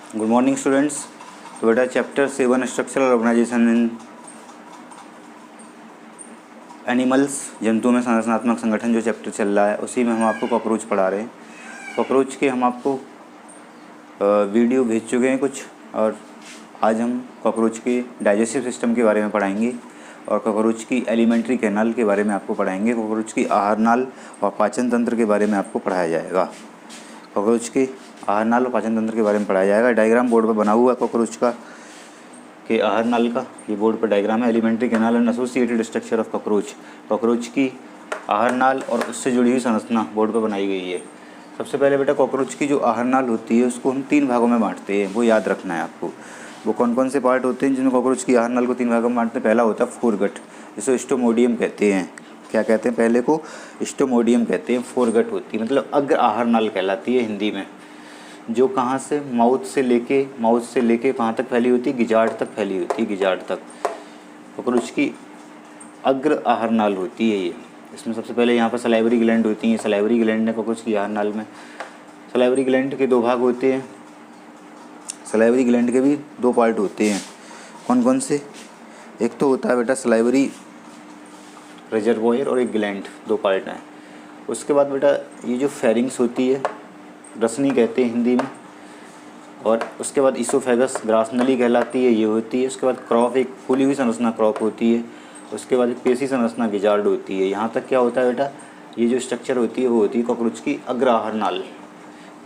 Good morning students. तो बेटा chapter 7 structural organisation इन animals, जंतुओं में संरचनात्मक संगठन जो चैप्टर चल रहा है उसी में हम आपको कॉकरोच पढ़ा रहे हैं। कॉकरोच के हम आपको वीडियो भेज चुके हैं कुछ, और आज हम कॉकरोच के डाइजेस्टिव सिस्टम के बारे में पढ़ाएंगे और कॉकरोच की एलिमेंट्री कैनाल के बारे में आपको पढ़ाएंगे। कॉकरोच की आहार नाल और पाचन तंत्र के बारे में आपको पढ़ाया जाएगा। कॉकरोच के आहार नाल और पाचन तंत्र के बारे में पढ़ाया जाएगा। डायग्राम बोर्ड पर बना हुआ है कॉकरोच का के आहार नाल का, ये बोर्ड पर डायग्राम है। Alimentary canal and associated structure of cockroach, cockroach की आहार नाल और उससे जुड़ी हुई संरचना बोर्ड पर बनाई गई है। सबसे पहले बेटा कॉकरोच की जो आहार नाल होती है उसको हम 3 भागों में बांटते हैं, वो याद रखना है आपको। वो कौन कौन से पार्ट होते हैं जिनमें कॉकरोच की आहार नाल को 3 भागों में बांटते हैं। पहला होता है फोरगट, जिसे स्टोमोडियम कहते हैं। क्या कहते हैं? पहले को स्टोमोडियम कहते हैं। फोरगट होती है मतलब अग्र आहार नाल कहलाती है हिंदी में, जो कहाँ से माउथ से लेके कहाँ तक फैली होती है? गिजार्ड तक फैली होती है, गिजार्ड तक कॉकरोच की अग्र आहार नाल होती है ये। इसमें सबसे पहले यहाँ पर सलाइवरी ग्लैंड होती हैं। सलाइवरी ग्लैंड है कॉकरोच की आहार नाल में। सलाइवरी ग्लैंड के 2 भाग होते हैं। सलाइवरी ग्लैंड के भी 2 पार्ट होते हैं। कौन कौन से? एक तो होता है बेटा सलाइवरी रिजर्वोयर और एक ग्लैंड, 2 पार्ट हैं। उसके बाद बेटा ये जो फेरिंग्स होती है, रसनी कहते हैं हिंदी में, और उसके बाद इसोफेगस ग्रासनली कहलाती है, ये होती है। उसके बाद क्रॉप, एक फूली हुई संरचना क्रॉप होती है। उसके बाद एक पेशी संरचना गिजार्ड होती है। यहाँ तक क्या होता है बेटा, ये जो स्ट्रक्चर होती है वो होती है कॉकरोच की अग्र आहार नाल।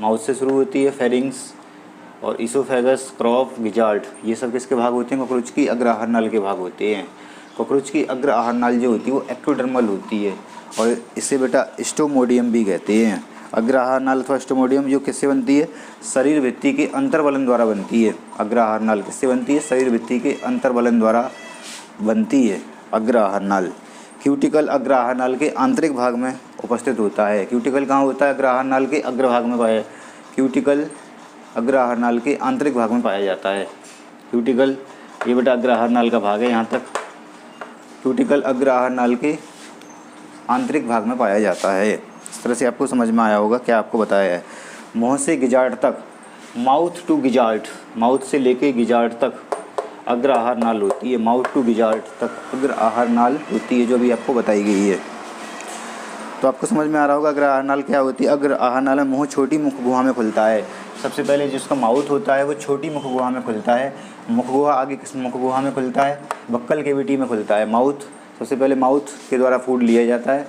माउथ से शुरू होती है, फेरिंग्स और इसोफेगस, क्रॉप, गिजार्ड, ये सब किसके भाग होते हैं? कॉकरोच की अग्र आहार नाल के भाग होते हैं। कॉकरोच की अग्र आहार नाल जो होती है वो एक्टोडर्मल होती है और इसे बेटा स्टोमोडियम भी कहते हैं। अग्र आहार नाल अथवा स्टोमोडियम जो किससे बनती है? शरीर भित्ति के अंतर्वलन द्वारा बनती है। अग्र आहार नाल किससे बनती है? शरीर भित्ति के अंतर्वलन द्वारा बनती है अग्र आहार नाल। क्यूटिकल अग्र आहार नाल के आंतरिक भाग में उपस्थित होता है। क्यूटिकल कहाँ होता है? अग्र आहार नाल के अग्र भाग में पाया। क्यूटिकल अग्र आहार नाल के आंतरिक भाग में पाया जाता है। क्यूटिकल ये बेटा अग्र आहार नाल का भाग है। यहाँ तक क्यूटिकल अग्र आहार नाल के आंतरिक भाग में पाया जाता है। इस तरह से आपको समझ में आया होगा क्या आपको बताया है। मुँह से गिजार्ड तक, माउथ टू गिजार्ड, माउथ से लेके गिजार्ड तक अग्र आहार नाल होती है। माउथ टू गिजार्ड तक अग्र आहार नाल होती है, जो भी आपको बताई गई है। तो आपको समझ में आ रहा होगा अग्र आहार नाल क्या होती है। अग्र आहार नाल में मुँह छोटी मुख गुहा में खुलता है। सबसे पहले जिसका माउथ होता है वो छोटी मुख गुहा में खुलता है। मुख गुहा आगे किस मुख गुहा में खुलता है? बक्कल केविटी में खुलता है। माउथ, सबसे पहले माउथ के द्वारा फूड लिया जाता है।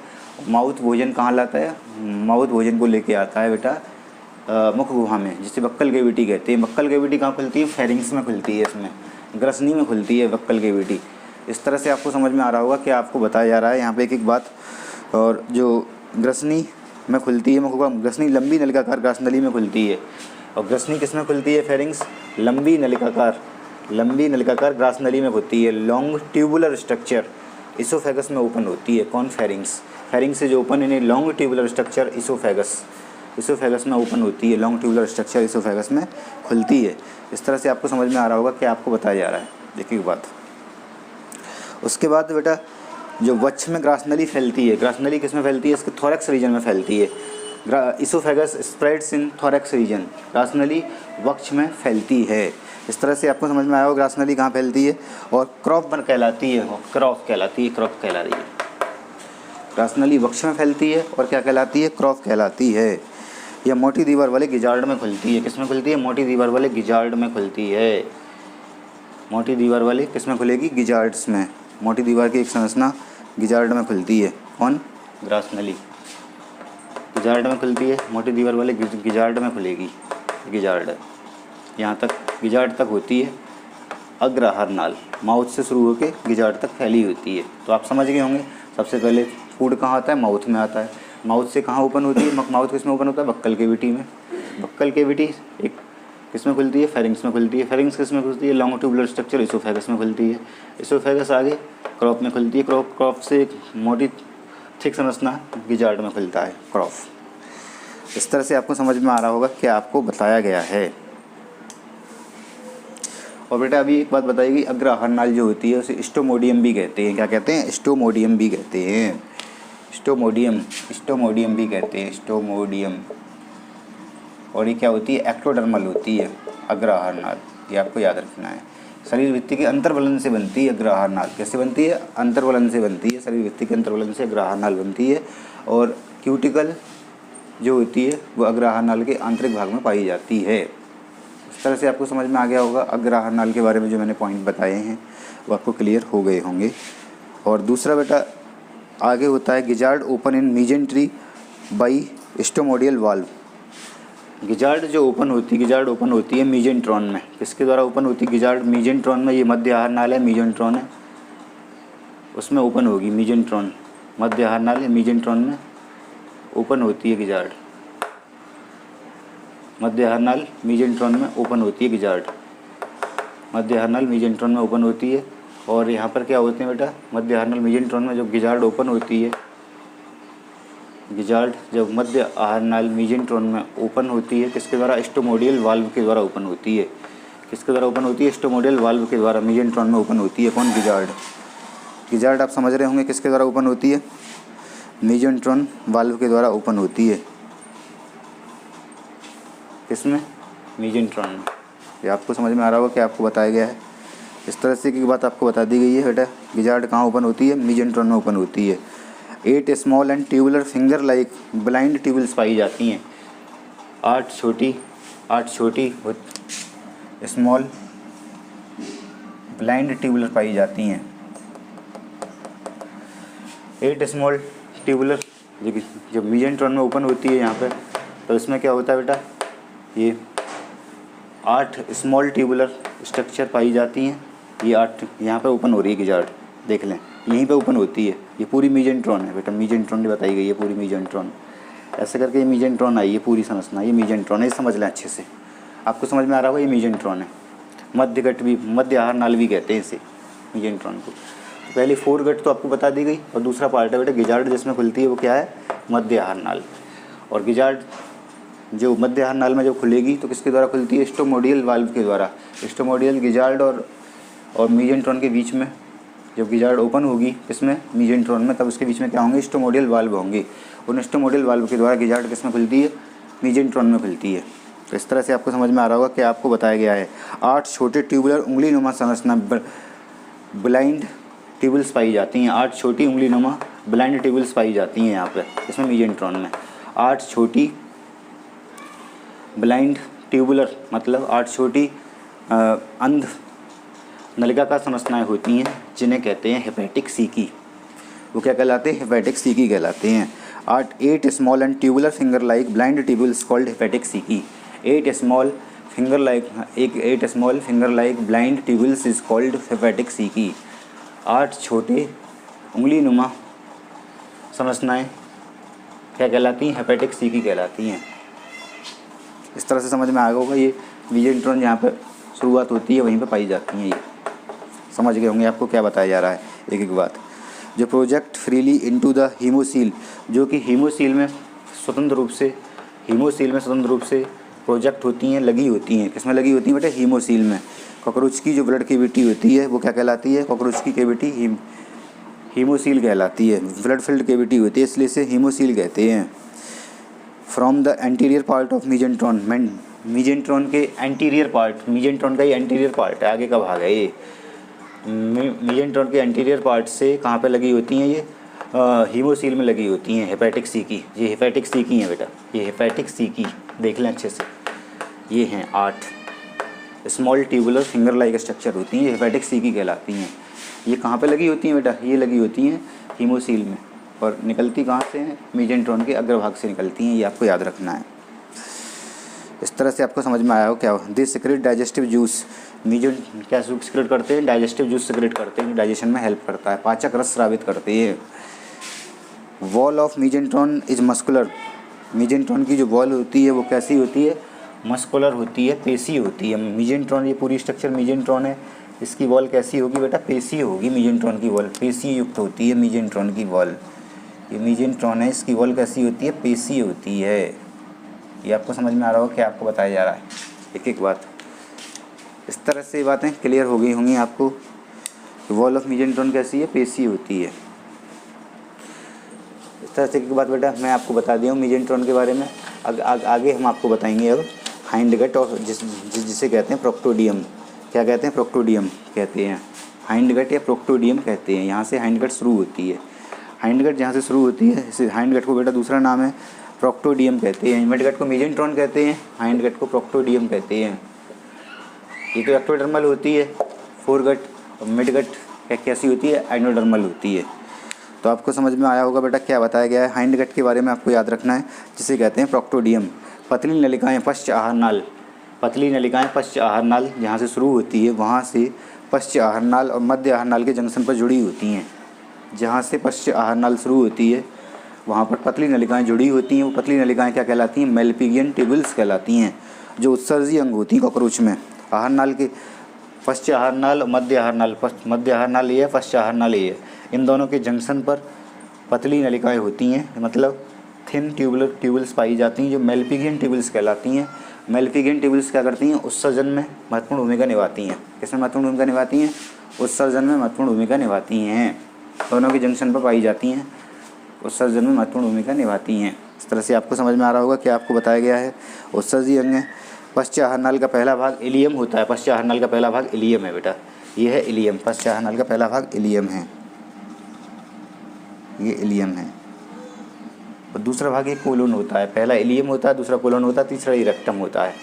माउथ भोजन कहाँ लाता है? माउथ भोजन को लेके आता है बेटा मुख गुहा में, जिसे बक्कल केविटी कहते हैं। बक्कल केविटी कहाँ खुलती है? फेरिंग्स में खुलती है, इसमें ग्रसनी में खुलती है बक्कल केविटी। इस तरह से आपको समझ में आ रहा होगा कि आपको बताया जा रहा है यहाँ पे एक एक बात। और जो ग्रसनी में खुलती है मुख गुहा, ग्रसनी लंबी नलिकाकार ग्रासनली में खुलती है। और ग्रसनी किस में खुलती है? फेरिंग्स लंबी नलिकाकार ग्रासनली में होती है। लॉन्ग ट्यूबुलर स्ट्रक्चर इसोफेगस में ओपन होती है। कौन? फेरिंग्स। फेरिंग्स से जो ओपन है लॉन्ग ट्यूबुलर स्ट्रक्चर इसोफेगस में ओपन होती है। लॉन्ग ट्यूबुलर स्ट्रक्चर इसोफेगस में खुलती है। इस तरह से आपको समझ में आ रहा होगा कि आपको बताया जा रहा है। देखिए बात, उसके बाद बेटा जो वक्ष में ग्रासनली फैलती है। ग्रासनली किस में फैलती है? इसके थोरैक्स रीजन में फैलती है। इसोफेगस स्प्रेड्स इन थोरैक्स रीजन, ग्रासनली वक्ष में फैलती है। इस तरह से आपको समझ में आया होगा ग्रासनली कहाँ फैलती है। और क्रॉप बन कहलाती है, क्रॉप कहला रही है। ग्रासनली वक्ष में फैलती है और क्या कहलाती है? क्रॉप कहलाती है। यह मोटी दीवार वाले गिजार्ड में खुलती है। किस में खुलती है? मोटी दीवार वाले गिजार्ड में खुलती है। मोटी दीवार वाले किस में खुलेगी? गिजार्ड्स में। मोटी दीवार की एक संरचना गिजार्ड में खुलती है। कौन? ग्रासनली गिजार्ड में खुलती है। मोटी दीवार वाले गिजार्ड में खुलेगी। गिजार्ड यहाँ तक, गिजार्ड तक होती है अग्र आहार नाल। माउथ से शुरू होकर गिजार्ड तक फैली होती है। तो आप समझ गए होंगे सबसे पहले फूड कहाँ आता है? माउथ में आता है। माउथ से कहाँ ओपन होती है? माउथ किस में ओपन होता है? बक्कल केविटी में। बक्कल केविटी एक किस में खुलती है? फेरिंग्स में खुलती है। फेरिंग्स किस में खुलती है? लॉन्ग ट्यूबुलर स्ट्रक्चर इसोफेगस में खुलती है। इसोफेगस आगे क्रॉप में खुलती है। क्रॉप से एक मोटी थिक संरचना गिजार्ड में खुलता है, क्रॉप। इस तरह से आपको समझ में आ रहा होगा कि आपको बताया गया है। और बेटा अभी एक बात बताइए, अग्र आहार नाल जो होती है उसे स्टोमोडियम भी कहते हैं। क्या कहते हैं? स्टोमोडियम भी कहते हैं। स्टोमोडियम भी कहते हैं, स्टोमोडियम। और ये क्या होती है? एक्टोडर्मल होती है। अग्रआहार नाल, ये आपको याद रखना है। शरीर भित्ति के अंतर्वलन से बनती है अग्रआहार नाल। कैसे बनती है? अंतर्वलन से बनती है, शरीर भित्ति के अंतर्वलन से अग्रआहार नाल बनती है। और क्यूटिकल जो होती है वो अग्रआहार नाल के आंतरिक भाग में पाई जाती है। इस तरह से आपको समझ में आ गया होगा। अग्रआहार नाल के बारे में जो मैंने पॉइंट बताए हैं वो आपको क्लियर हो गए होंगे। और दूसरा बेटा आगे होता है gizzard open in mesentery by stomodeal valve. Gizzard जो ओपन होती है मीजेंट्रॉन में। किसके द्वारा ओपन होती है गिजार्ड? मीजेंट्रॉन में। ये मध्य आहार नाल है, मीजेंट्रॉन है, उसमें ओपन होगी मीजेंट्रॉन। मध्य आहार नाल है, मीजेंट्रॉन में ओपन होती है गिजार्ड। मध्य आहार नाल मीजेंट्रॉन में ओपन होती है गिजार्ड। मध्य आहार नाल मीजेंट्रॉन में ओपन होती है। और यहाँ पर क्या होते हैं बेटा? मध्य आहार नाल मीजेंट्रॉन में जब गिजार्ड ओपन होती है, गिजार्ड जब मध्य आहार नाल मीजेंट्रॉन में ओपन होती है, किसके द्वारा? स्टोमोडियल वाल्व के द्वारा ओपन होती है। किसके द्वारा ओपन होती है? स्टोमोडियल वाल्व के द्वारा मीजेंट्रॉन में ओपन होती है। कौन? गिजार्ड। गिजार्ड आप समझ रहे होंगे किसके द्वारा ओपन होती है? मीजेंट्रॉन वाल्व के द्वारा ओपन होती है। किसमें? मीजेंट्रॉन में। ये आपको समझ में आ रहा होगा कि आपको बताया गया है। इस तरह से की बात आपको बता दी गई है बेटा। गिजार्ड कहाँ ओपन होती है? मीजेंट्रॉन में ओपन होती है। 8 small and tubular finger like blind tubules पाई जाती हैं। 8 छोटी स्मॉल ब्लाइंड ट्यूबुलर पाई जाती हैं। 8 स्मॉल ट्यूबुलर जब मीजेंट्रॉन में ओपन होती है यहाँ पर, तो इसमें क्या होता है बेटा? ये 8 स्मॉल ट्यूबुलर स्ट्रक्चर पाई जाती हैं। ये 8 यहाँ पे ओपन हो रही है गिजार्ड, देख लें, यहीं पे ओपन होती है। ये पूरी मीजेंट्रॉन है बेटा, मीजेंट्रॉन बताई गई है पूरी मीजेंट्रॉन। ऐसे करके ये मीजेंट्रॉन आई है पूरी संरचना, ये मीजेंट्रॉन है। समझ लें अच्छे से, आपको समझ में आ रहा होगा ये मीजेंट्रॉन है। मध्यगट भी, मध्य आहार नाल भी कहते हैं इसे, मीजेंट्रॉन को। तो पहले 4 गट तो आपको बता दी गई। और दूसरा पार्ट है बेटा गिजार्ड जिसमें खुलती है, वो क्या है? मध्य आहार नाल। और गिजार्ड जो मध्य आहार नाल में जब खुलेगी तो किसके द्वारा खुलती है? स्टोमोडियल वाल्व के द्वारा। स्टोमोडियल गिजार्ड और मीजेंट्रॉन के बीच में जब गिजार्ड ओपन होगी, किसमें? मीजेंट्रॉन में, तब उसके बीच में क्या होंगे? स्टोमोडियल वाल्व होंगे। उन स्टोमोडियल वाल्व के द्वारा गिजार्ड किसमें खुलती है? मीजेंट्रॉन में खुलती है। तो इस तरह से आपको समझ में आ रहा होगा कि आपको बताया गया है 8 छोटे ट्यूबुलर उंगली नुमा संरचना ब्लाइंड ट्यूबल्स पाई जाती हैं। 8 छोटी उंगली नुमा ब्लाइंड ट्यूबल्स पाई जाती हैं यहाँ पर, इसमें मीजेंट्रॉन में। 8 छोटी ब्लाइंड ट्यूबुलर मतलब 8 छोटी अंध नलिकाकार संरचनाएं होती हैं, जिन्हें कहते हैं हेपेटिक सीकी। वो क्या कहलाते हैं? हेपेटिक सीकी कहलाते हैं। 8 small and tubular finger like blind tubules called hepatic caeca. 8 small finger like blind tubules is called hepatic caeca. 8 छोटे उंगली नुमा संरचनाएं क्या कहलाती हैं? हेपेटिक सीकी कहलाती हैं। इस तरह से समझ में आ गया होगा। ये मीजेंट्रॉन जहाँ पर शुरुआत होती है वहीं पर पाई जाती हैं। ये समझ गए होंगे आपको क्या बताया जा रहा है एक एक बात। जो project freely into the haemocoel, जो कि हीमोसील में स्वतंत्र रूप से प्रोजेक्ट होती हैं, लगी होती हैं। किसमें लगी होती हैं बेटा? हीमोसील में। कॉकरोच की जो ब्लड कैविटी होती है वो क्या कहलाती है? कॉकरोच की कैविटी हीमोसील कहलाती है। ब्लड फिल्ड कैविटी होती है, इसलिए इसे हीमोसील कहते हैं। From the anterior part of mesenteron, mesenteron के एंटीरियर पार्ट, मीजेंट्रॉन का ही एंटीरियर पार्ट है, आगे का भाग है ये। मीजेंट्रॉन के एंटीरियर पार्ट से कहाँ पे लगी होती हैं? ये हीमोसील में लगी होती हैं हेपेटिक सीकी। ये हेपेटिक सीकी हैं बेटा, ये हेपेटिक सीकी देख लें अच्छे से। ये हैं 8 small tubular finger like structure होती हैं, ये हेपेटिक सीकी कहलाती हैं। ये कहाँ पे लगी होती हैं बेटा? ये लगी होती हैं हीमोसील में। और निकलती कहाँ से हैं? मीजेंट्रॉन के अग्रभाग से निकलती हैं, ये आपको याद रखना है। इस तरह से आपको समझ में आया हो क्या? दिस सिक्रेट डाइजेस्टिव जूस, मीजेंट क्या सिक्रेट करते हैं? डाइजेस्टिव जूस सिक्रेट करते हैं, डाइजेशन में हेल्प करता है, पाचक रस स्रावित करते हैं। वॉल ऑफ मीजेंट्रॉन इज मस्कुलर, मीजेंट्रॉन की जो वॉल होती है वो कैसी होती है? मस्कुलर होती है, पेशी होती है। मीजेंट्रॉन, ये पूरी स्ट्रक्चर मीजेंट्रॉन है, इसकी वॉल कैसी होगी बेटा? पेशी होगी। मीजेंट्रॉन की वॉल पेशी युक्त होती है। मीजेंट्रॉन की वॉल, ये मीजेंट्रॉन है, इसकी वॉल कैसी होती है? पेशी होती है। ये आपको समझ में आ रहा होगा क्या आपको बताया जा रहा है एक एक बात। इस तरह से बातें क्लियर हो गई होंगी आपको। वॉल ऑफ मीजेंट्रॉन कैसी है? पेशी होती है। इस तरह से एक बात बेटा मैं आपको बता दिया हूँ मीजेंट्रॉन के बारे में। आगे हम आपको बताएंगे अब हाइंड गट और जिसे कहते हैं प्रोक्टोडियम। क्या कहते हैं? प्रोक्टोडियम कहते हैं। हाइंड गट या प्रोक्टोडियम कहते हैं। यहाँ से हाइंड गट शुरू होती है। हाइंड गट जहाँ से शुरू होती है, इसे हाइंड गट को बेटा दूसरा नाम है प्रोक्टोडियम कहते हैं। मिड गट को मेजेंट्रॉन कहते हैं, हाइंड गट को प्रोक्टोडियम कहते हैं। ये तो एक्टोडर्मल होती है फोर गट, और मिड गट कैसी होती है? एंडोडर्मल होती है। तो आपको समझ में आया होगा बेटा क्या बताया गया है। हाइंड गट के बारे में आपको याद रखना है, जिसे कहते हैं प्रोक्टोडियम। पतली नलिकाएं पश्च आहार नाल, पतली नलिकाएं पश्च आहार नाल जहाँ से शुरू होती है, वहाँ से पश्च आहार नाल और मध्य आहार नाल के जंक्शन पर जुड़ी होती हैं। जहाँ से पश्च आहार नाल शुरू होती है, वहाँ पर पतली नलिकाएं जुड़ी होती हैं। वो पतली नलिकाएं क्या कहलाती हैं? मेलपिगियन ट्यूबुल्स कहलाती हैं, जो उत्सर्जी अंग होती हैं कॉकरोच में। आहार नाल के पश्च आहार नाल, मध्य आहार नाल, मध्य आहार नाल ये है, पश्च आहार नाल ये है। इन दोनों के जंक्शन पर पतली नलिकाएं होती हैं, मतलब थिन ट्यूबुल्स पाई जाती हैं, जो मेलपिगियन ट्यूबुल्स कहलाती हैं। मेलपिगियन ट्यूबुल्स क्या करती हैं? उत्सर्जन में महत्वपूर्ण भूमिका निभाती हैं। किसमें महत्वपूर्ण भूमिका निभाती हैं? उत्सर्जन में महत्वपूर्ण भूमिका निभाती हैं। दोनों के जंक्शन पर पाई जाती हैं, उत्सर्जन में महत्वपूर्ण भूमिका निभाती हैं। इस तरह से आपको समझ में आ रहा होगा कि आपको बताया गया है उत्सर्जी अंग है। पश्च आहार नाल का पहला भाग इलियम होता है। पश्च आहार नाल का पहला भाग इलियम है बेटा, ये है इलियम। पश्च आहार नाल का पहला भाग इलियम है, ये इलियम है। और दूसरा भाग एक कोलोन होता है। पहला इलियम होता है, दूसरा कोलोन होता है, तीसरा ही रेक्टम होता है।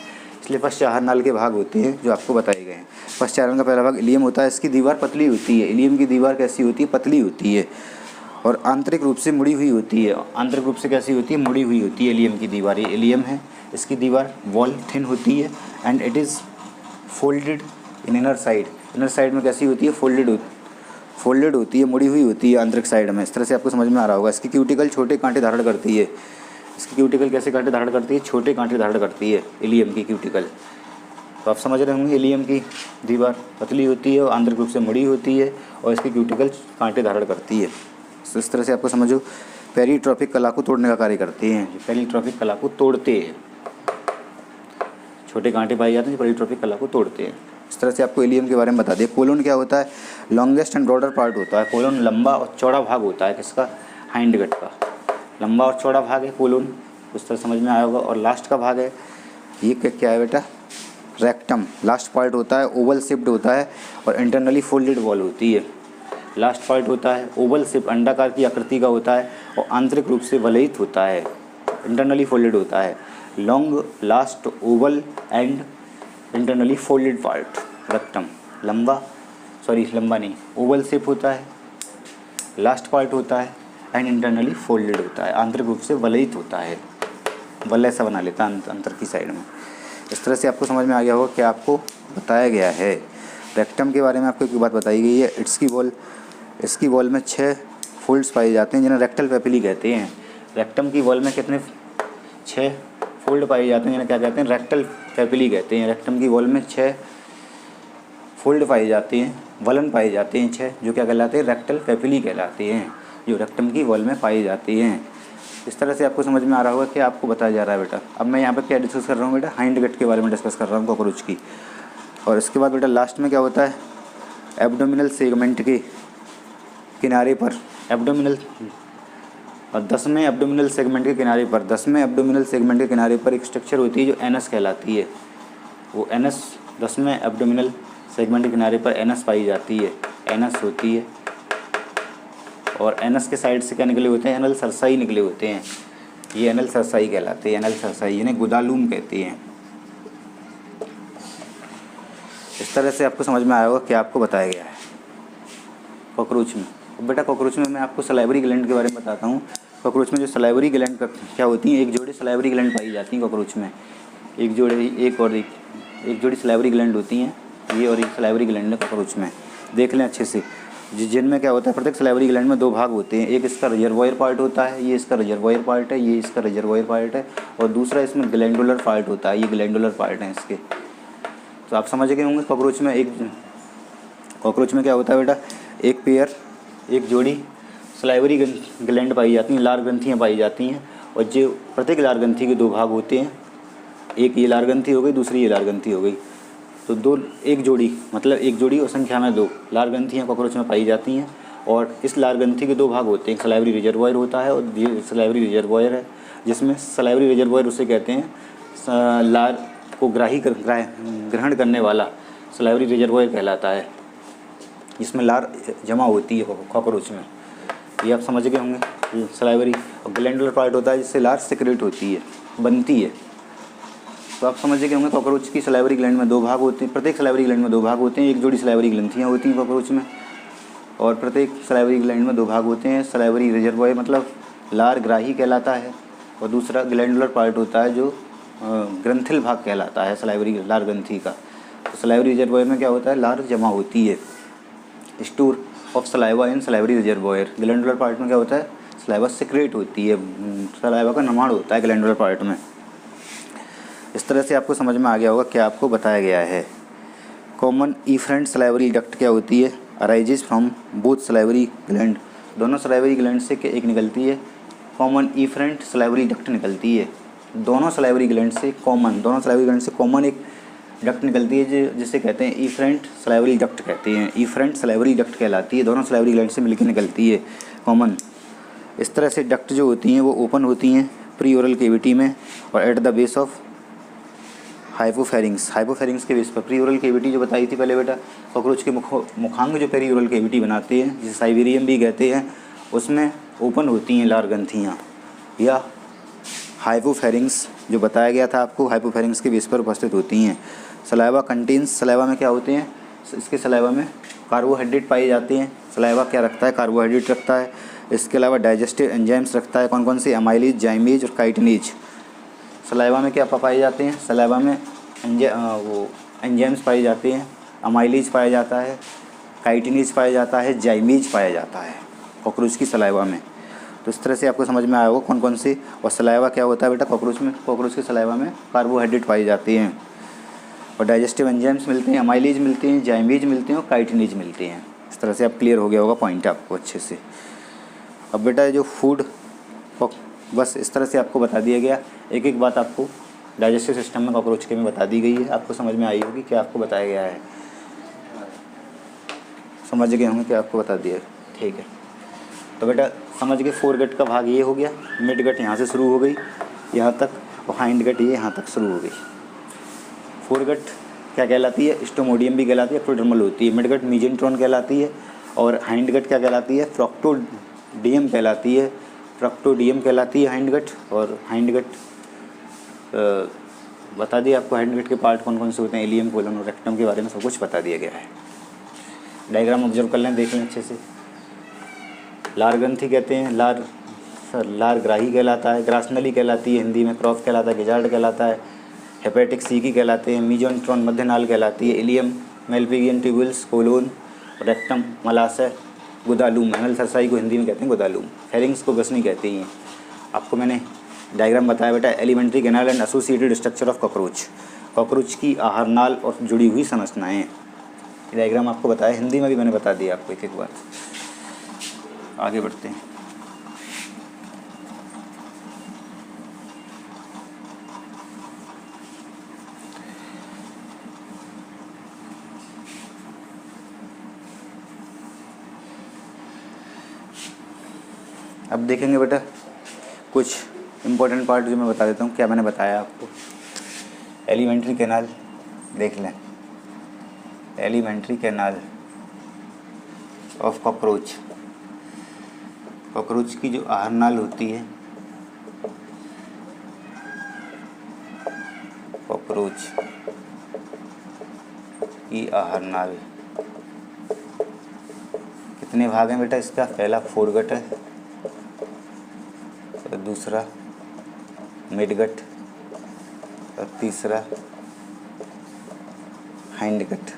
इसलिए पश्च आहार नाल के भाग होते हैं जो आपको बताए गए हैं। पश्च आहार नाल का पहला भाग इलियम होता है। इसकी दीवार पतली होती है। इलियम की दीवार कैसी होती है? पतली होती है और आंतरिक रूप से मुड़ी हुई होती है। आंतरिक रूप से कैसी होती है? मुड़ी हुई होती है इलियम की दीवार। ये इलियम है, इसकी दीवार वॉल थिन होती है and it is folded in inner side. Inner side में कैसी होती है? फोल्डेड होती है, मुड़ी हुई होती है आंतरिक साइड में। इस तरह से आपको समझ में आ रहा होगा। इसकी क्यूटिकल छोटे कांटे धारण करती है। इसकी क्यूटिकल कैसे कांटे धारण करती है? छोटे कांटे धारण करती है इलियम की क्यूटिकल। तो आप समझ रहे होंगे, इलियम की दीवार पतली होती है और आंतरिक रूप से मुड़ी होती है और इसकी क्यूटिकल कांटे धारण करती है। तो इस तरह से आपको समझो पेरीट्रॉपिक कला को तोड़ने का कार्य करते हैं। पेरीट्रॉपिक कला को तोड़ते हैं, छोटे कांटे पाए जाते हैं जो पेरीट्रॉपिक कला को तोड़ते हैं। इस तरह से आपको इलियम के बारे में बता दिया। कोलोन क्या होता है? लॉन्गेस्ट एंड ब्रॉडर पार्ट होता है। कोलोन लंबा और चौड़ा भाग होता है। किसका? हाइंड गट का। लंबा और चौड़ा भाग है कोलोन, उस तरह समझ में आया होगा। और लास्ट का भाग है, ये क्या है बेटा? रेक्टम। लास्ट पार्ट होता है, ओवल शेप्ड होता है और इंटरनली फोल्डेड वॉल होती है। लास्ट पार्ट होता है ओवल शेप, अंडाकार की आकृति का होता है और आंतरिक रूप से वलयित होता है, इंटरनली फोल्डेड होता है। Long, last, Oval and internally folded part rectum. लंबा नहीं, ओवल शेप होता है, लास्ट पार्ट होता है एंड इंटरनली फोल्डेड होता है, आंतरिक रूप से वलयित होता है, वलय सा बना लेता है अंतर की साइड में। इस तरह से आपको समझ में आ गया होगा कि आपको बताया गया है। रेक्टम के बारे में आपको एक बात बताई गई है। इसकी वॉल में 6 फोल्ड्स पाए जाते हैं जिन्हें रेक्टल पेपिली कहते हैं। रेक्टम की वॉल में कितने? 6 फोल्ड पाए जाते हैं जिन्हें क्या कहते हैं? रेक्टल पेपिली कहते हैं। रेक्टम की वॉल में 6 फोल्ड पाए जाते हैं, वलन पाए जाते हैं 6, जो क्या कहलाते हैं? रेक्टल पेपिली कहलाते हैं, जो रेक्टम की वॉल में पाए जाते हैं। इस तरह से आपको समझ में आ रहा होगा कि आपको बताया जा रहा है बेटा। अब मैं यहाँ पर क्या डिस्कस कर रहा हूँ बेटा? हाइंड गट के बारे में डिस्कस कर रहा हूँ, कॉकरोच की। और इसके बाद बेटा लास्ट में क्या होता है? एब्डोमिनल सेगमेंट के किनारे पर, एब्डोमिनल और 10वें एब्डोमिनल सेगमेंट के किनारे पर, 10वें एब्डोमिनल सेगमेंट के किनारे पर एक स्ट्रक्चर होती है जो एनस कहलाती है। वो एनस 10वें एब्डोमिनल सेगमेंट के किनारे पर एनस पाई जाती है, एनस होती है। और एनस के साइड से क्या निकले होते हैं? एनल सरसाई निकले होते हैं। ये एनल सरसाई कहलाते हैं, एनल सरसाई, इन्हें गुदालूम कहते हैं। इस तरह से आपको समझ में आया होगा कि आपको बताया गया है कॉकरोच में। बेटा कॉकरोच में मैं आपको सलाइवरी ग्लैंड के बारे में बताता हूँ। कॉकरोच में जो सलाइवरी ग्लैंड क्या होती हैं? एक जोड़ी सलाइवरी ग्लैंड पाई जाती हैं कॉकरोच में। एक जोड़ी सलाइवरी ग्लैंड होती हैं, ये और एक सलाइवरी ग्लैंड है कॉकरोच में। देख लें अच्छे से, जिनमें क्या होता है? प्रत्येक सलाइवरी ग्लैंड में 2 भाग होते हैं। एक इसका रिजर्वॉयर पार्ट होता है, ये इसका रिजर्वॉयर पार्ट है, ये इसका रिजर्वॉयर पार्ट है। और दूसरा इसमें ग्लैंडुलर पार्ट होता है, ये ग्लैंडुलर पार्ट है इसके। तो आप समझ गए होंगे कॉकरोच में क्या होता है बेटा? एक जोड़ी सलाइवरी ग्लैंड पाई जाती हैं, लार ग्रंथियाँ पाई जाती हैं। और जो प्रत्येक लार ग्रंथि के 2 भाग होते हैं, एक ये लार ग्रंथि हो गई, दूसरी ये लार ग्रंथि हो गई। तो एक जोड़ी और संख्या में 2 लार ग्रंथियाँ कॉकरोच में पाई जाती हैं। और इस लार ग्रंथि के 2 भाग होते हैं, एक सलाइवरी रिजर्वॉयर होता है और ये सलाइवरी रिजर्वॉयर है, जिसमें सलाइवरी रिजर्वॉयर उसे कहते हैं लार को ग्रहण करने वाला सलाइवरी रिजर्वोयर कहलाता है, जिसमें लार जमा होती है कॉकरोच में। ये आप समझ गए होंगे। सलाइवरी और ग्लैंडुलर पार्ट होता है जिससे लार सिक्रेट होती है, बनती है। तो आप समझ गए होंगे कॉकरोच की सलाइवरी ग्लैंड में 2 भाग होते हैं। प्रत्येक सलाइवरी ग्लैंड में 2 भाग होते हैं। एक जोड़ी सलाइवरी ग्रंथियाँ होती हैं कॉकरोच में, और प्रत्येक सलाइवरी ग्लैंड में 2 भाग होते हैं। सलाइवरी रिजर्वोयर मतलब लार ग्राही कहलाता है, और दूसरा ग्लैंडुलर पार्ट होता है जो ग्रंथिल भाग कहलाता है सलाइवरी लार ग्रंथि का। तो सलाइवरी रिजर्वोयर में क्या होता है, लार जमा होती है, store of saliva in salivary reservoir. Glandular part में क्या होता है, सलाइवा सिक्रेट होती है, सलाइवा का निर्माण होता है ग्लैंडुलर पार्ट में। इस तरह से आपको समझ में आ गया होगा क्या आपको बताया गया है। कॉमन इफरेंट सलाइवरी डक्ट क्या होती है, arises from both salivary gland, दोनों सलाइवरी ग्लैंड से एक निकलती है। कॉमन इफरेंट सलाइवरी डक्ट निकलती है दोनों सलाइवरी ग्लैंड से, दोनों सलाइवरी ग्लैंड से कॉमन एक डक्ट निकलती है जिसे कहते हैं इफरेंट सलाइवरी डक्ट कहते हैं। इफरेंट सलाइवरी डक्ट कहलाती है, दोनों सलाइवरी ग्लैंड से मिलकर निकलती है कॉमन। इस तरह से डक्ट जो होती हैं वो ओपन होती हैं प्री ओरल केविटी में और at the base of hypopharynx के बेस पर। प्री ओरल केविटी जो बताई थी पहले बेटा, कॉकरोच के मुखांग जो पेरी ओरल केविटी बनाते हैं जिसे साइबेरियम भी कहते हैं, उसमें ओपन होती हैं लार ग्रंथियाँ, या हाइपोफेरिंग्स जो बताया गया था आपको, हाइपोफेरिंग्स के बेस पर उपस्थित होती हैं। सलाइवा कंटेन्स, सलाइवा में क्या होते हैं, इसके सलाइवा में कार्बोहाइड्रेट पाए जाते हैं। सलाइवा क्या रखता है, कार्बोहाइड्रेट रखता है। इसके अलावा डाइजेस्टिव एंजाइम्स रखता है, कौन कौन से, अमाइलेज, जाइमेज और काइटिनेज। सलाइवा में क्या पाए जाते हैं, सलाइवा में एंजाइम्स पाए जाते हैं, अमाइलेज पाया जाता है, काइटिनेज पाया जाता है, जाइमेज पाया जाता है कॉकरोच की सलाइवा में। तो इस तरह से आपको समझ में आया होगा कौन कौन से। और सलाइवा क्या होता है बेटा कॉकरोच में, कॉकरोच की सलाइवा में कार्बोहाइड्रेट पाई जाती हैं और डाइजेस्टिव एंजाइम्स मिलते हैं, अमाइलेज मिलते हैं, जाइमेज मिलते हैं और काइटिनेज मिलते हैं। इस तरह से आप क्लियर हो गया होगा पॉइंट आपको अच्छे से। अब बेटा जो फूड, बस इस तरह से आपको बता दिया गया। एक एक बात आपको डाइजेस्टिव सिस्टम में कॉकरोच के में बता दी गई है, आपको समझ में आई होगी क्या आपको बताया गया है। समझ गए होंगे क्या आपको बता दिया, ठीक है। तो बेटा समझ गए, फोरगट का भाग ये हो गया, मिड गट यहाँ से शुरू हो गई यहाँ तक, और हाइंड गट ये यहाँ तक शुरू हो गई। फोरगट क्या कहलाती है, स्टोमोडियम भी कहलाती है, प्रोडर्मल होती है। मिडगट मीजेंट्रॉन कहलाती है, और हाइंड गट क्या कहलाती है, फ्रॉक्टोडियम कहलाती है। फ्रॉक्टोडियम कहलाती है हाइंड गट। और हाइंड गट बता दिया आपको, हाइंड गट के पार्ट कौन कौन से होते हैं, इलियम, कोलन और रेक्टम के बारे में सब कुछ बता दिया गया है। डायग्राम ऑब्जर्व कर लें, देख लें अच्छे से। लार ग्रंथि कहते हैं, लार ग्राही कहलाता है, ग्रासनली कहलाती है हिंदी में, क्रॉफ कहलाता है, गिजार्ड कहलाता है, हेपेटिक सीकी कहलाते हैं, मीजोन्ट्रॉन मध्यनाल कहलाती है, ileum, Malpighian tubules, colon, rectum, मलाशय, गुदालूम, एमल सरसाई को हिंदी में कहते हैं गुदालूम, फेरिंग्स को गसनी कहते हैं। आपको मैंने डायग्राम बताया बेटा, alimentary canal and associated structure of cockroach, cockroach की आहार नाल और जुड़ी हुई संरचनाएँ। डायग्राम आपको बताया, हिंदी में भी मैंने बता दिया आपको एक एक बार। आगे बढ़ते हैं। अब देखेंगे बेटा कुछ इम्पोर्टेंट पार्ट जो मैं बता देता हूँ, क्या मैंने बताया आपको। एलिमेंट्री कैनाल देख लें, alimentary canal of cockroach, cockroach की जो आहार नाल होती है, कॉकरोच की आहार नाल कितने भाग हैं बेटा इसका, पहला फोरगट है, और दूसरा मिडगट, और तीसरा हाइंडगट।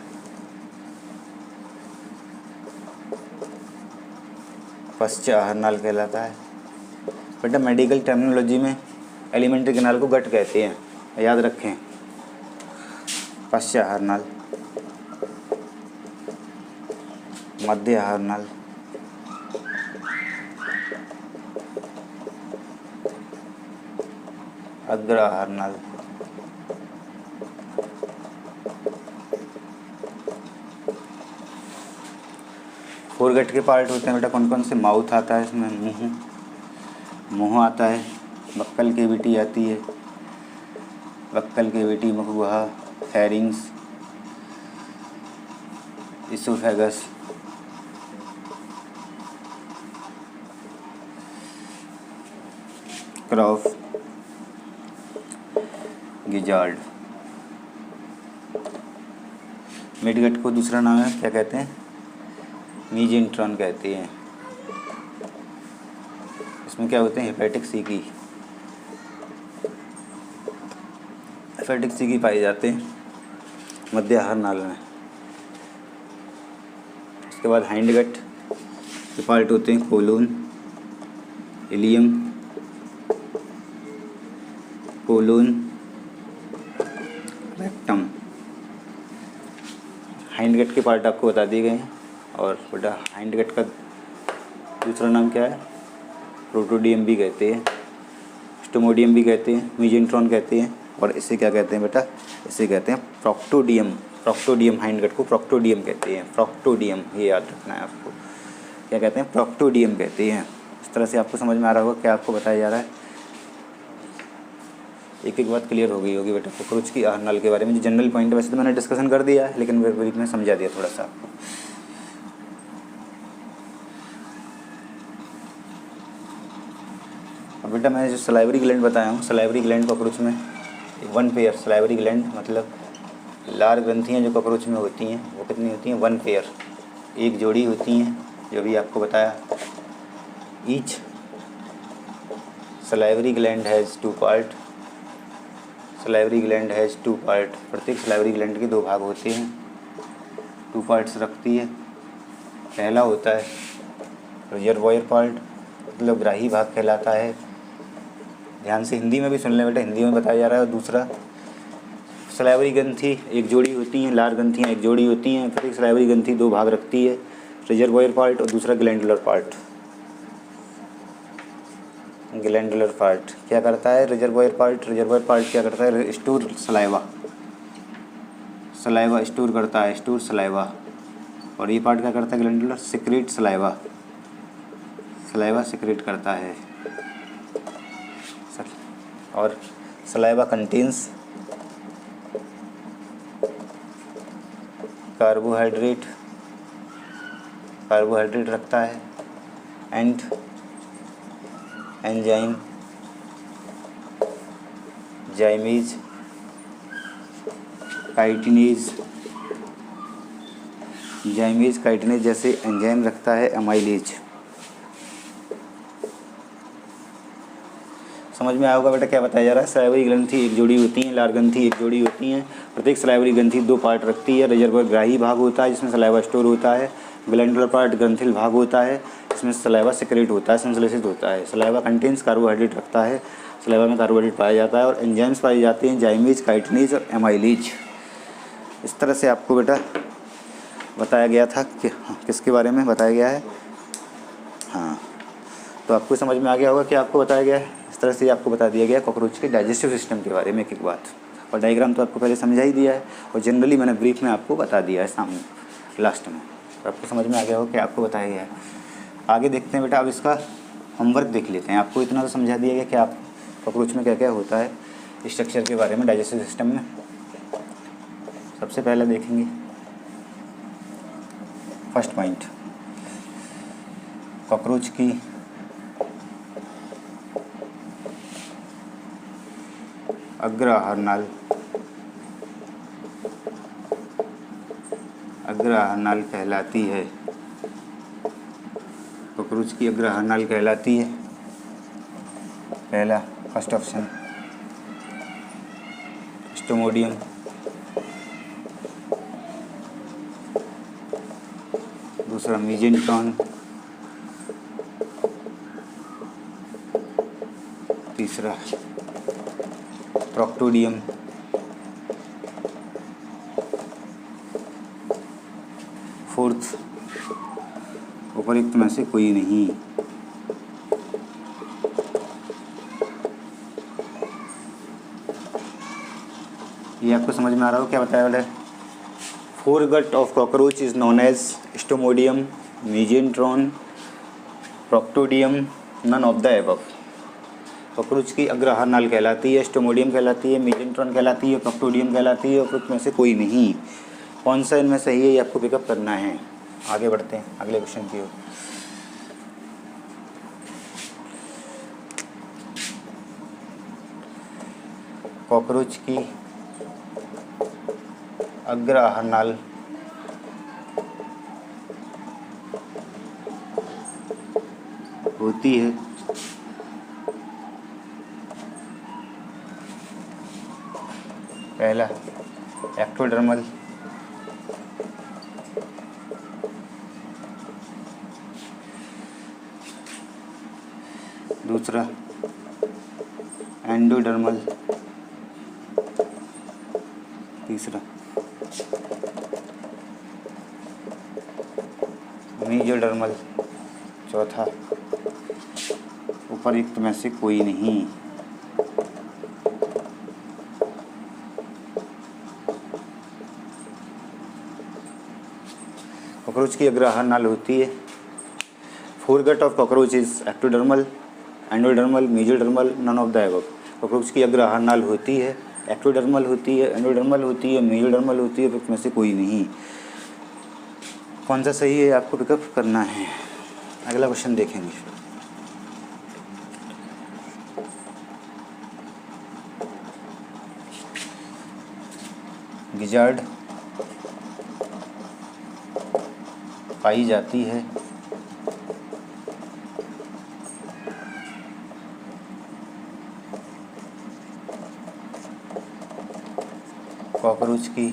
पश्च आहार नाल कहलाता है बेटा। मेडिकल टर्मिनोलॉजी में एलिमेंट्री कैनाल को गट कहते हैं, याद रखें। पश्च आहार नाल, मध्य आहार नाल, अग्र आहार नाल, फोरगट के पार्ट होते हैं बेटा कौन कौन से, माउथ आता है इसमें, मुंह आता है, बक्कल केविटी आती है, बक्कल कैविटी, मुख गुहा, फेरिंग्स, इसोफेगस, क्रॉफ, गिजार्ड। मिडगट को दूसरा नाम है क्या कहते हैं? मीजेंट्रॉन कहते हैं। इसमें क्या होते हैं? हेपेटिक सीकी, हेपेटिक सीकी पाए जाते हैं मध्य आहार नाल में। उसके बाद हाइंडगट के पार्ट होते हैं colon, ileum, colon, rectum. Hindgut के पार्ट आपको बता दिए गए हैं। और बेटा हाइंडगट का दूसरा नाम क्या है? प्रोटोडियम भी कहते हैं, स्टोमोडियम भी कहते हैं, मीजेंट्रॉन कहते हैं, और इसे क्या कहते हैं बेटा? इसे कहते हैं प्रोक्टोडियम। प्रोक्टोडियम, हाइंडगट को प्रोक्टोडियम कहते हैं। प्रोक्टोडियम, ये याद रखना है आपको। क्या कहते हैं? प्रोक्टोडियम कहते हैं। इस तरह से आपको समझ में आ रहा होगा क्या आपको बताया जा रहा है। एक एक बात क्लियर हो गई होगी बेटा कॉकरोच की आहार नाल के बारे में। जो जनरल पॉइंट है वैसे तो मैंने डिस्कशन कर दिया है, लेकिन ब्रीफ में समझा दिया थोड़ा सा आपको। और बेटा मैंने जो सलाइवरी ग्लैंड बताया हूँ, सलाइवरी ग्लैंड कॉकरोच में 1 पेयर सलाइवरी ग्लैंड, मतलब लार ग्रंथियाँ जो कॉकरोच में होती हैं वो कितनी होती हैं? 1 पेयर, एक जोड़ी होती हैं, जो भी आपको बताया। Each salivary gland has 2 part. Salivary gland has 2 part. प्रत्येक सलाइवरी ग्लैंड के 2 भाग होते हैं, 2 पार्ट्स रखती है। पहला होता है रिजर्वॉयर पार्ट, मतलब ग्राही भाग कहलाता है। ध्यान से हिंदी में भी सुन लें बेटा, हिंदी में बताया जा रहा है। और दूसरा सलाइवरी ग्रंथि एक जोड़ी होती हैं, लार ग्रंथियाँ एक जोड़ी होती हैं। प्रत्येक सलाइवरी ग्रंथि 2 भाग रखती है, रिजर्वॉयर पार्ट और दूसरा ग्लैंडुलर पार्ट। ग्लैंडुलर पार्ट क्या करता है? रिजर्वॉयर पार्ट क्या करता है? स्टोर सलाइवा, सलाइवा स्टोर करता है, स्टोर सलाइवा। और ये पार्ट क्या करता है? Glandular secrete saliva, saliva secrete करता है। और सलाइवा कंटेन्स कार्बोहाइड्रेट रखता है, एंड एंजाइम, जाइमेज, काइटिनेज जैसे एंजाइम रखता है, एमाइलेज। समझ में आया होगा बेटा क्या बताया जा रहा है। सलाइवरी ग्रंथि एक जोड़ी होती हैं, लार ग्रंथि एक जोड़ी होती हैं। प्रत्येक सलाइवरी ग्रंथि 2 पार्ट रखती है। रिजर्वॉयर ग्राही भाग होता है जिसमें सलाइवा स्टोर होता है। ग्लैंडुलर पार्ट ग्रंथिल भाग होता है इसमें सलाइवा सिक्रेट होता है, संश्लेषित होता है। सलाइवा कंटेन्स कार्बोहाइड्रेट रखता है, सलाइवा में कार्बोहाइड्रेट पाया जाता है। और एंजाइम्स पाए जाते हैं, जाइमेज, काइटिनेज और एमाइलेज। इस तरह से आपको बेटा बताया गया था कि किसके बारे में बताया गया है। हाँ, तो आपको समझ में आ गया होगा कि आपको बताया गया है। इस तरह से आपको बता दिया गया कॉकरोच के डाइजेस्टिव सिस्टम के बारे में एक एक बात। और डायग्राम तो आपको पहले समझा ही दिया है, और जनरली मैंने ब्रीफ में आपको बता दिया है सामने लास्ट में। तो आपको समझ में आ गया होगा कि आपको बताया गया है। आगे देखते हैं बेटा, अब इसका होमवर्क देख लेते हैं। आपको इतना तो समझा दिया गया कि आप कॉकरोच में क्या क्या होता है स्ट्रक्चर के बारे में डाइजेस्टिव सिस्टम में। सबसे पहले देखेंगे फर्स्ट पॉइंट, कॉकरोच की अग्र आहार नाल। अग्र आहार नाल कहलाती है, कॉकरोच की अग्र आहार नाल कहलाती है। पहला फर्स्ट ऑप्शन स्टोमोडियम, दूसरा मीजेंट्रॉन, तीसरा प्रोक्टोडियम, फोर्थ उपरोक्त में से कोई नहीं। ये आपको समझ में आ रहा हो क्या बताया है। Foregut of cockroach is known as stomodeum, mesenteron, proctodeum, none of the above. Cockroach की अग्र आहार नाल कहलाती है, स्टोमोडियम कहलाती है, मेजेंट्रॉन कहलाती है, प्रॉक्टोडियम कहलाती है, और उपरोक्त में से कोई नहीं। कौन सा इनमें सही है ये आपको पिकअप करना है। आगे बढ़ते हैं अगले क्वेश्चन की ओर। कॉकरोच की अग्र आहार नाल होती है पहला एक्टोडर्मल, दूसरा एंडोडर्मल, तीसरा मेजोडर्मल, चौथा उपर्युक्त में से कोई नहीं। कॉकरोच की अग्र आहार नाल होती है। Foregut of cockroach is ectodermal, endodermal, mesodermal, none of the above. Cockroach की अग्र आहार नाल होती है, एक्टोडर्मल होती है, एंडोडर्मल होती है, मेजोडर्मल होती है, उसमें से कोई नहीं। कौन सा सही है आपको पिकअप करना है। अगला क्वेश्चन देखेंगे। गिजार्ड पाई जाती है कॉकरोच की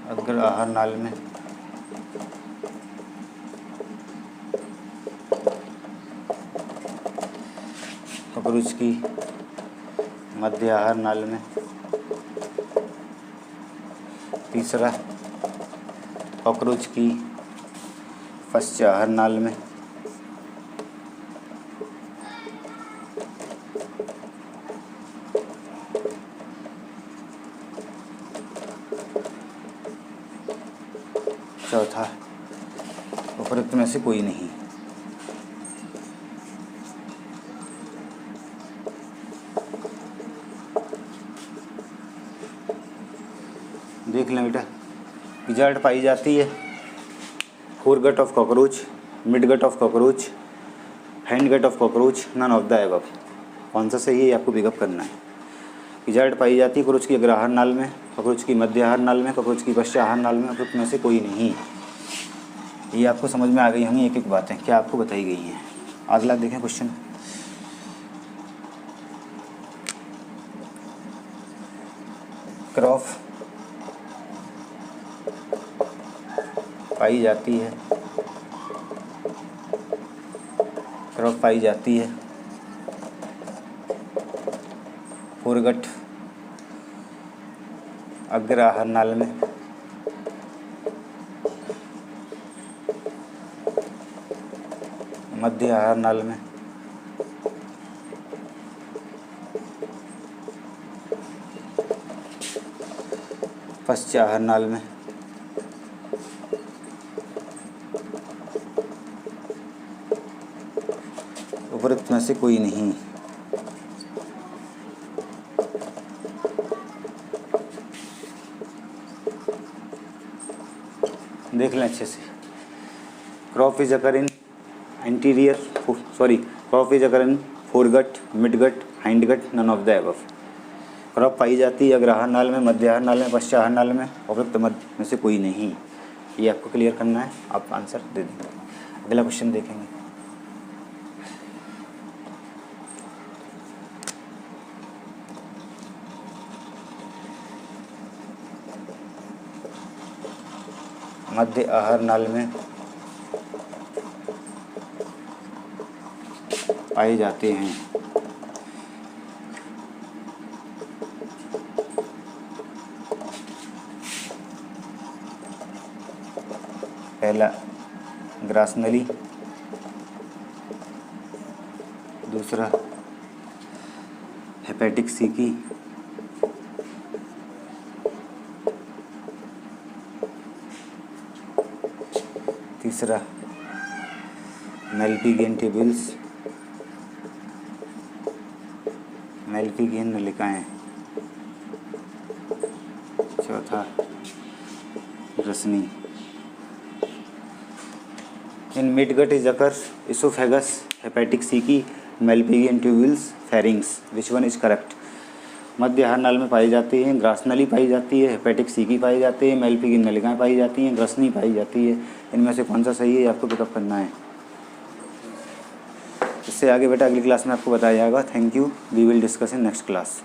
अग्र आहार नाल में कॉकरोच की मध्य आहार नाल में, तीसरा कॉकरोच की पश्च आहार नाल में, चौथा उपरोक्त में से कोई नहीं। देख लें बेटा, गिजार्ड पाई जाती है foregut of cockroach, midgut of cockroach, hindgut of cockroach, none of the above. कौन सा सही है आपको पिकअप करना है। गिजार्ड पाई जाती है कॉकरोच की अग्र आहार नाल में, कॉकरोच की मध्य आहार नाल में, कॉकरोच की पश्च आहार नाल में, उपरोक्त में से कोई नहीं। ये आपको समझ में आ गई होंगी एक एक बातें क्या आपको बताई गई हैं। अगला देखें क्वेश्चन। क्रॉफ पाई जाती है, क्रॉफ पाई जाती है फोरगट अग्र आहार नाल में, मध्य आहार नाल में, पश्च आहार नाल में, उपरोक्त में से कोई नहीं। देख लें अच्छे से। Crop is occur in anterior crop is occur in foregut, midgut, hindgut, none of the above. Crop पाई जाती है अग्र आहार नाल में, मध्य आहार नाल में, पश्च आहार नाल में, उपरोक्त में से कोई नहीं। ये आपको क्लियर करना है, आप आंसर दे देंगे। अगला क्वेश्चन देखेंगे। मध्य आहार नाल में पाए जाते हैं पहला ग्रासनली, दूसरा हेपेटिक सीकी, तीसरा मेल्पिगियन ट्यूब्यूल्स, मेल्पिगियन नलिकाएँ। चौथा ग्रसनी। In midgut is occur oesophagus, hepatic caeca, Malpighian tubules, pharynx. Which one is correct? मध्य आहार नाल में पाई जाती है, ग्रासनली पाई जाती है, हेपेटिक सी की पाई जाती है, मेल्पिगियन नलिकाएँ पाई जाती हैं, ग्रसनी पाई जाती है। इनमें से कौन सा सही है आपको पिकअप करना है। इससे आगे बेटा अगली क्लास में आपको बताया जाएगा। Thank you, we will discuss in next class.